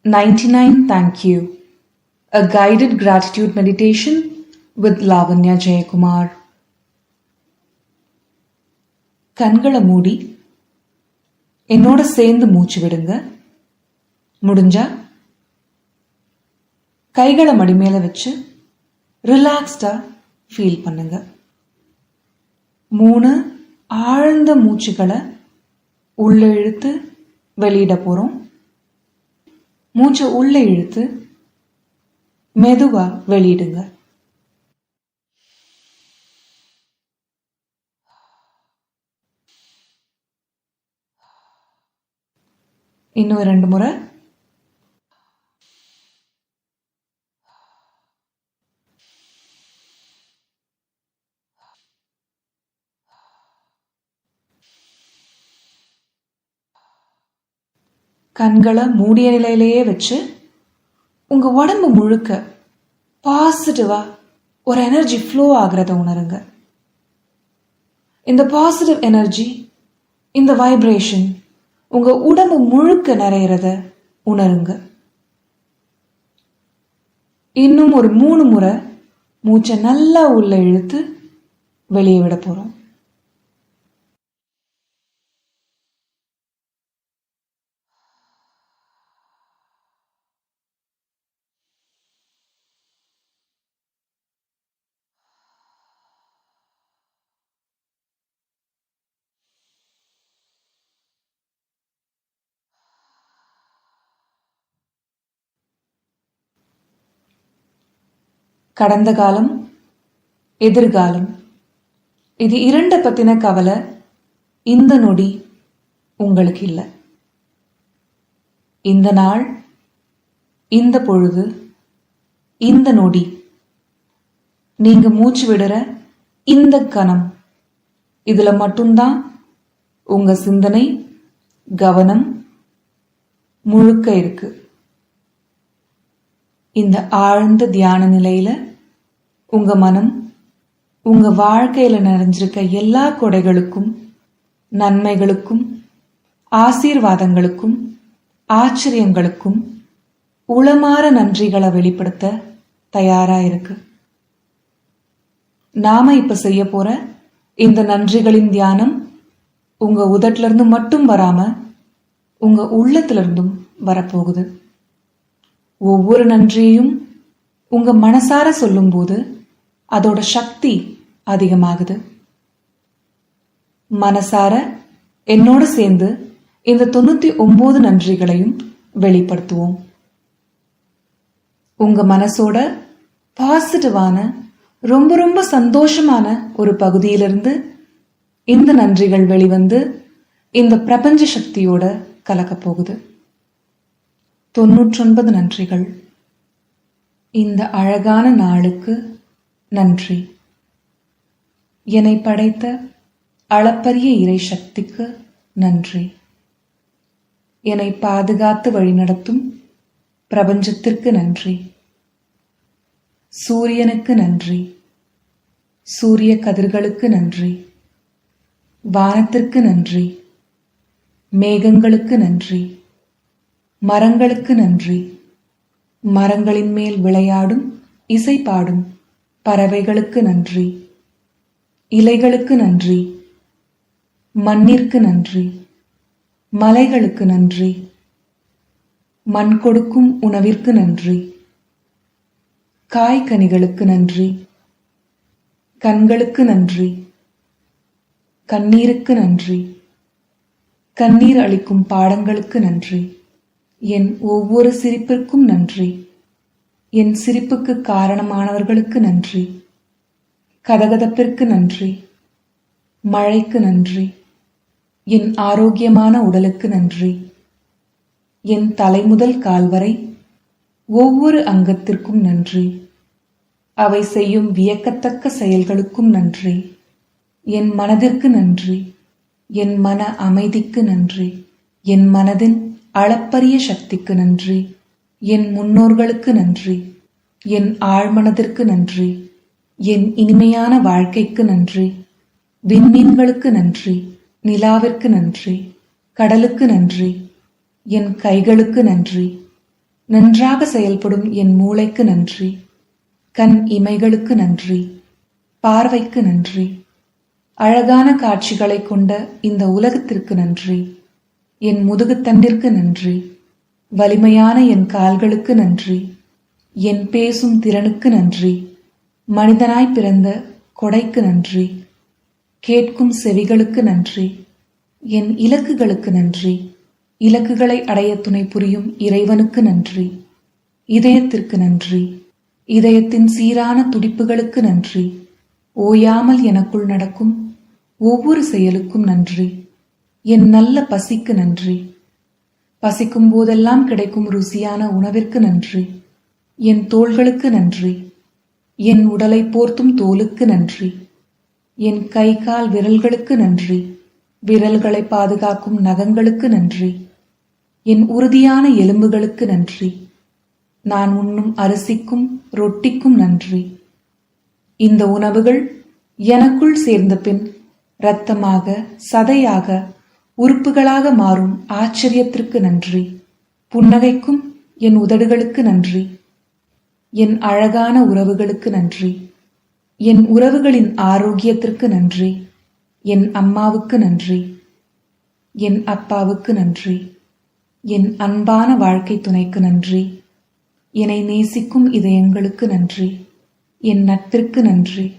99 Thank You, a guided gratitude meditation with Lavanya Jayakumar. கண்களை மூடி என்னோட சேர்ந்து மூச்சு விடுங்க. முடிஞ்சா கைகளை மடி மேல வச்சு ரிலாக்ஸ்டா ஃபீல் பண்ணுங்க. 3 ஆழ்ந்த மூச்சுகளை உள்ள இழுத்து வெளியிட போறோம். மூச்சை உள்ள இழுத்து மெதுவா வெளியிடுங்க. இன்னும் 2 முறை. கண்களை மூடிய நிலையிலேயே வச்சு உங்க உடம்பு முழுக்க பாசிட்டிவா ஒரு எனர்ஜி ஃப்ளோ ஆகிறத உணருங்க. இந்த பாசிட்டிவ் எனர்ஜி, இந்த வைப்ரேஷன் உங்க உடம்பு முழுக்க நிறையறத உணருங்க. இன்னும் ஒரு 3 முறை மூச்சை நல்லா உள்ள இழுத்து வெளியே விட போறோம். கடந்த காலம், எதிர்காலம், இது 2 பத்தின கவலை இந்த நொடி உங்களுக்கு இல்லை. இந்த நாள், இந்த பொழுது, இந்த நொடி, நீங்க மூச்சு விடுற இந்த கணம், இதுல மட்டும்தான் உங்க சிந்தனை, கவனம் முழுக்க இருக்கு. இந்த ஆழ்ந்த தியான நிலையில உங்க மனம் உங்க வாழ்க்கையில நிறைஞ்சிருக்க எல்லா கொடைகளுக்கும், நன்மைகளுக்கும், ஆசீர்வாதங்களுக்கும், ஆச்சரியங்களுக்கும் உளமாற நன்றிகளை வெளிப்படுத்த தயாரா இருக்கு. நாம இப்ப செய்ய போற இந்த நன்றிகளின் தியானம் உங்க உதட்டுல இருந்து மட்டும் வராம உங்க உள்ளத்துல இருந்தும் வரப்போகுது. ஒவ்வொரு நன்றியையும் உங்க மனசார சொல்லும் போது அதோட சக்தி அதிகமாகுது. மனசார என்னோட சேர்ந்து இந்த 99 நன்றிகளையும் வெளிப்படுத்துவோம். உங்க மனசோட பாசிட்டிவான, ரொம்ப ரொம்ப சந்தோஷமான ஒரு பகுதியிலிருந்து இந்த நன்றிகள் வெளிவந்து இந்த பிரபஞ்ச சக்தியோட கலக்க போகுது. 99 நன்றிகள். இந்த அழகான நாளுக்கு நன்றி. என்னை படைத்த அளப்பரிய இறை சக்திக்கு நன்றி. என்னை பாதுகாத்து வழிநடத்தும் பிரபஞ்சத்திற்கு நன்றி. சூரியனுக்கு நன்றி. சூரிய கதிர்களுக்கு நன்றி. வானத்திற்கு நன்றி. மேகங்களுக்கு நன்றி. மரங்களுக்கு நன்றி. மரங்களின் மேல் விளையாடும், இசை பாடும் பறவைகளுக்கு நன்றி. இலைகளுக்கு நன்றி. மண்ணிற்கு நன்றி. மலைகளுக்கு நன்றி. மண் கொடுக்கும் உணவிற்கு நன்றி. காய்கனிகளுக்கு நன்றி. கண்களுக்கு நன்றி. கண்ணீருக்கு நன்றி. கண்ணீர் அளிக்கும் பாடங்களுக்கு நன்றி. என் ஒவ்வொரு சிரிப்பிற்கும் நன்றி. என் சிரிப்புக்கு காரணமானவர்களுக்கு நன்றி. கதகதப்பிற்கு நன்றி. மழைக்கு நன்றி. என் ஆரோக்கியமான உடலுக்கு நன்றி. என் தலை முதல் கால் வரை ஒவ்வொரு அங்கத்திற்கும் நன்றி. அவை செய்யும் வியக்கத்தக்க செயல்களுக்கும் நன்றி. என் மனதிற்கு நன்றி. என் மன அமைதிக்கு நன்றி. என் மனதின் அளப்பரிய சக்திக்கு நன்றி. என் முன்னோர்களுக்கு நன்றி. என் ஆழ்மனதிற்கு நன்றி. என் இனிமையான வாழ்க்கைக்கு நன்றி. விண்மீன்களுக்கு நன்றி. நிலாவிற்கு நன்றி. கடலுக்கு நன்றி. என் கைகளுக்கு நன்றி. நன்றாக செயல்படும் என் மூளைக்கு நன்றி. கண் இமைகளுக்கு நன்றி. பார்வைக்கு நன்றி. அழகான காட்சிகளை கொண்ட இந்த உலகத்திற்கு நன்றி. என் முதுகுத்தண்டிற்கு நன்றி. வலிமையான என் கால்களுக்கு நன்றி. என் பேசும் திறனுக்கு நன்றி. மனிதனாய் பிறந்த கொடைக்கு நன்றி. கேட்கும் செவிகளுக்கு நன்றி. என் இலக்குகளுக்கு நன்றி. இலக்குகளை அடைய துணை புரியும் இறைவனுக்கு நன்றி. இதயத்திற்கு நன்றி. இதயத்தின் சீரான துடிப்புகளுக்கு நன்றி. ஓயாமல் எனக்குள் நடக்கும் ஒவ்வொரு செயலுக்கும் நன்றி. என் நல்ல பசிக்கு நன்றி. பசிக்கும் போதெல்லாம் கிடைக்கும் ருசியான உணவிற்கு நன்றி. என் தோள்களுக்கு நன்றி. என் உடலை போர்த்தும் தோலுக்கு நன்றி. என் கை கால் விரல்களுக்கு நன்றி. விரல்களை பாதுகாக்கும் நகங்களுக்கு நன்றி. என் உறுதியான எலும்புகளுக்கு நன்றி. நான் உண்ணும் அரிசிக்கும் ரொட்டிக்கும் நன்றி. இந்த உணவுகள் எனக்குள் சேர்ந்த பின் இரத்தமாக, சதையாக, உறுப்புகளாக மாறும் ஆச்சரியத்திற்கு நன்றி. புன்னகைக்கும் என் உதடுகளுக்கு நன்றி. என் அழகான உறவுகளுக்கு நன்றி. என் உறவுகளின் ஆரோக்கியத்திற்கு நன்றி. என் அம்மாவுக்கு நன்றி. என் அப்பாவுக்கு நன்றி. என் அன்பான வாழ்க்கை துணைக்கு நன்றி. என்னை நேசிக்கும் இதயங்களுக்கு நன்றி. என் நட்பிற்கு நன்றி.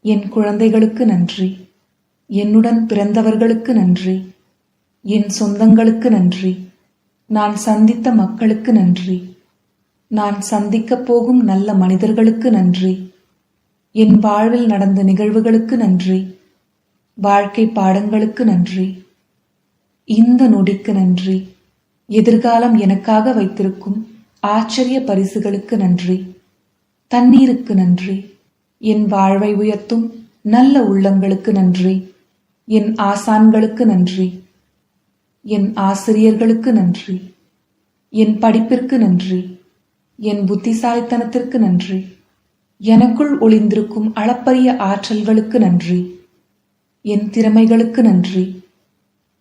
என் குழந்தைகளுக்கு நன்றி. என்னுடன் பிறந்தவர்களுக்கு நன்றி. என் சொந்தங்களுக்கு நன்றி. நான் சந்தித்த மக்களுக்கு நன்றி. நான் சந்திக்கப் போகும் நல்ல மனிதர்களுக்கு நன்றி. என் வாழ்வில் நடந்த நிகழ்வுகளுக்கு நன்றி. வாழ்க்கை பாடங்களுக்கு நன்றி. இந்த நொடிக்கு நன்றி. எதிர்காலம் எனக்காக வைத்திருக்கும் ஆச்சரிய பரிசுகளுக்கு நன்றி. தண்ணீருக்கு நன்றி. என் வாழ்வை உயர்த்தும் நல்ல உள்ளங்களுக்கு நன்றி. என் ஆசான்களுக்கு நன்றி. என் ஆசிரியர்களுக்கு நன்றி. என் படிப்பிற்கு நன்றி. என் புத்திசாலித்தனத்திற்கு நன்றி. எனக்குள் ஒளிந்திருக்கும் அளப்பரிய ஆற்றல்களுக்கு நன்றி. என் திறமைகளுக்கு நன்றி.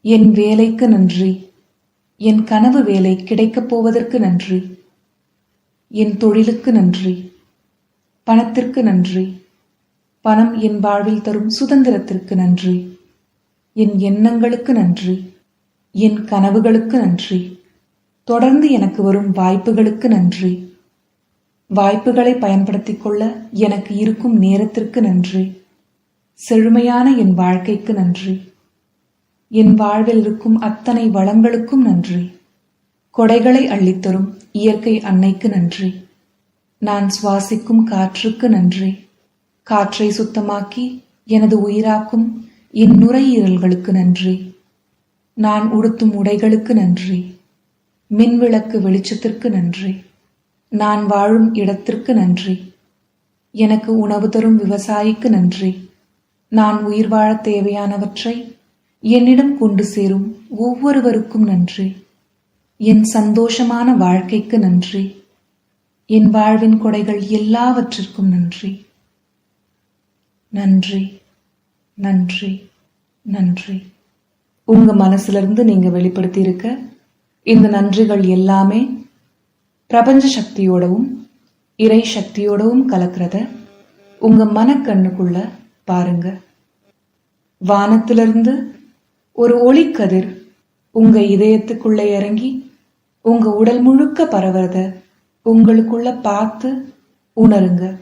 என் வேலைக்கு நன்றி. என் கனவு வேலை கிடைக்கப் போவதற்கு நன்றி. என் தொழிலுக்கு நன்றி. பணத்திற்கு நன்றி. பணம் என் வாழ்வில் தரும் சுதந்திரத்திற்கு நன்றி. என் எண்ணங்களுக்கு நன்றி. என் கனவுகளுக்கு நன்றி. தொடர்ந்து எனக்கு வரும் வாய்ப்புகளுக்கு நன்றி. வாய்ப்புகளை பயன்படுத்திக் கொள்ள எனக்கு இருக்கும் நேரத்திற்கு நன்றி. செழுமையான என் வாழ்க்கைக்கு நன்றி. என் வாழ்வில் இருக்கும் அத்தனை வளங்களுக்கும் நன்றி. கொடைகளை அள்ளித்தரும் இயற்கை அன்னைக்கு நன்றி. நான் சுவாசிக்கும் காற்றுக்கு நன்றி. காற்றை சுத்தமாக்கி எனது உயிராக்கும் என் நுரையீரல்களுக்கு நன்றி. நான் உடுத்தும் உடைகளுக்கு நன்றி. மின்விளக்கு வெளிச்சத்திற்கு நன்றி. நான் வாழும் இடத்திற்கு நன்றி. எனக்கு உணவு தரும் விவசாயிக்கு நன்றி. நான் உயிர் வாழ தேவையானவற்றை என்னிடம் கொண்டு சேரும் ஒவ்வொருவருக்கும் நன்றி. என் சந்தோஷமான வாழ்க்கைக்கு நன்றி. என் வாழ்வின் கொடைகள் எல்லாவற்றிற்கும் நன்றி. நன்றி, நன்றி, நன்றி. உங்க மனசுல இருந்து நீங்க வெளிப்படுத்தி இருக்க இந்த நன்றிகள் எல்லாமே பிரபஞ்ச சக்தியோடவும் இறை சக்தியோடவும் கலக்கிறத உங்க மனக்கண்ணுக்குள்ள பாருங்க. வானத்திலிருந்து ஒரு ஒளிக்கதிர் உங்க இதயத்துக்குள்ள இறங்கி உங்க உடல் முழுக்க பரவறத உங்களுக்குள்ள பார்த்து உணருங்க.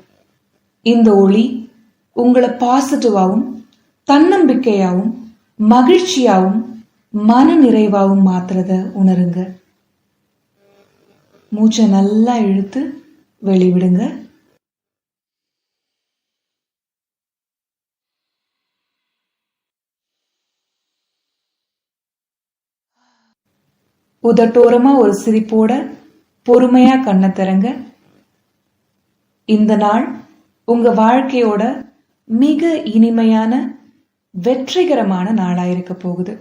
இந்த ஒளி உங்களை பாசிட்டிவாவும் தன்னம்பிக்கையாவும் மகிழ்ச்சியாவும் மன நிறைவாவும் மாத்துறத உணருங்க. மூச்சை நல்லா இழுத்து வெளிவிடுங்க. உதட்டோரமா ஒரு சிரிப்போட பொறுமையா கண்ணை திறங்க. இந்த நாள் உங்க வாழ்க்கையோட மிக இனிமையான வெற்றிகரமான நாளாயிருக்க போகுது.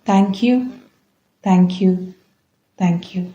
Thank you, thank you, thank you.